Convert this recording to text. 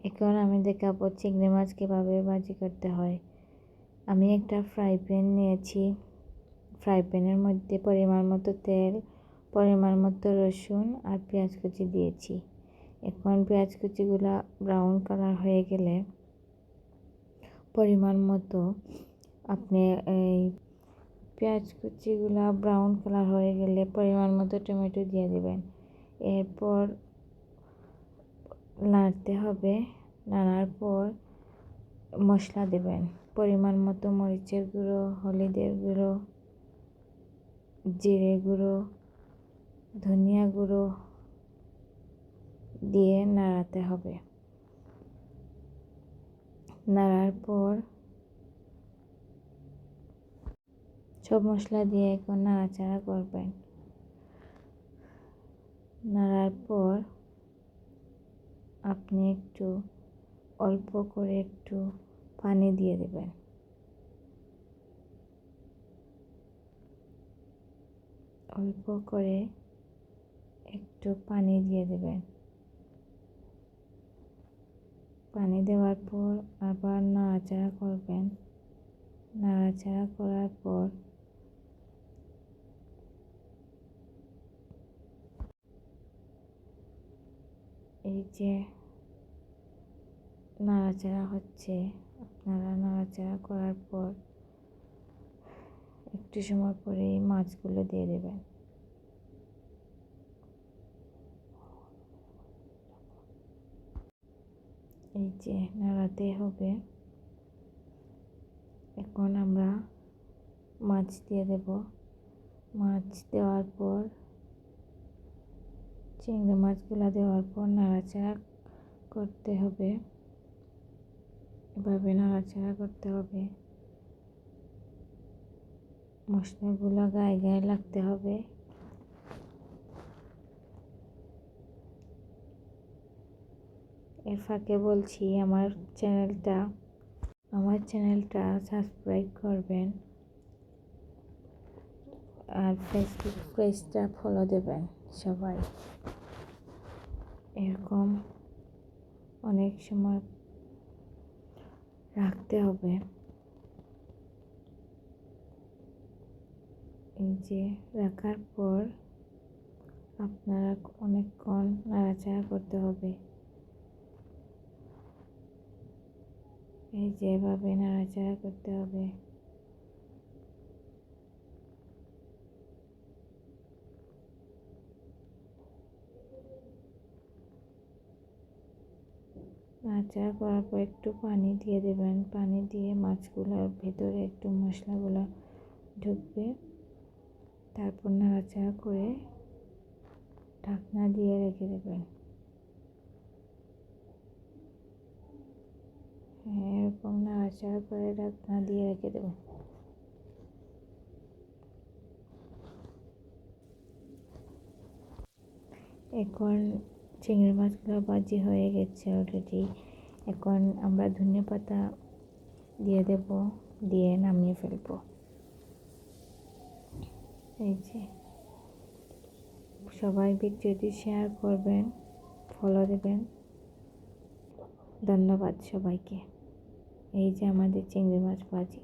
এখন আমি দেখাবো চিংড়ি মাছ কীভাবে ভাজি করতে হয়। আমি একটা ফ্রাই প্যান নিয়েছি। ফ্রাই প্যানের মধ্যে পরিমাণ মতো তেল, পরিমাণ মতো রসুন আর পেঁয়াজ কুচি দিয়েছি। এখন পেঁয়াজ কুচিগুলো ব্রাউন কালার হয়ে গেলে পরিমাণ মতো আপনি এই পেঁয়াজ কুচিগুলো ব্রাউন কালার হয়ে গেলে পরিমাণ মতো টমেটো দিয়ে দেবেন। এরপর নাড়তে হবে। নাড়ার পর মশলা দেবেন। পরিমাণ মতো মরিচের গুঁড়ো, হলুদের গুঁড়ো, জিরে গুঁড়ো, ধনিয়া গুঁড়ো দিয়ে নাড়াতে হবে। নাড়ার পর সব মশলা দিয়ে এখন নাড়াচাড়া করবেন। নাড়ার পর আপনি একটু অল্প করে একটু পানি দিয়ে দেবেন। অল্প করে একটু পানি দিয়ে দেবেন। পানি দেওয়ার পর আবার নাড়াচাড়া করবেন। নাড়াচাড়া করার পর এই যে নাড়াচাড়া হচ্ছে, আপনারা নাড়াচাড়া করার পর একটু সময় পরে এই মাছগুলো দিয়ে দেবেন। এই যে নাড়াতে হবে। এখন আমরা মাছ দিয়ে দেব। মাছ দেওয়ার পর চিংড়ি মাছগুলো দেওয়ার পর নাড়াচাড়া করতে হবে। এভাবে নাড়াচাড়া করতে হবে। মশলাগুলো গায়ে গায়ে লাগতে হবে। এর ফাঁকে বলছি আমার চ্যানেলটা সাবস্ক্রাইব করবেন আর ফেসবুক পেজটা ফলো দেবেন সবাই। এরকম অনেক সময় রাখতে হবে। এই যে রাখার পর আপনারা অনেকক্ষণ নাড়াচাড়া করতে হবে। এই যে এভাবে নাড়াচাড়া করতে হবে। নাড়াচাড়া করার পর একটু পানি দিয়ে দেবেন। পানি দিয়ে মাছগুলোর ভেতরে একটু মশলাগুলো ঢুকবে। তারপর নাড়াচাড়া করে ঢাকনা দিয়ে রেখে দেবেন। এরকম নাড়াচাড়া করে ঢাকনা দিয়ে রেখে দেবেন। এখন চিংড়ি মাছগুলো ভাজি হয়ে গেছে অলরেডি। এখন আমরা ধনিয়া পাতা দিয়ে দেব, দিয়ে নামিয়ে ফেলব। এই যে সবাই ভিডিওটি শেয়ার করবেন, ফলো দেবেন। ধন্যবাদ সবাইকে। এই যে আমাদের চিংড়ি মাছ ভাজি।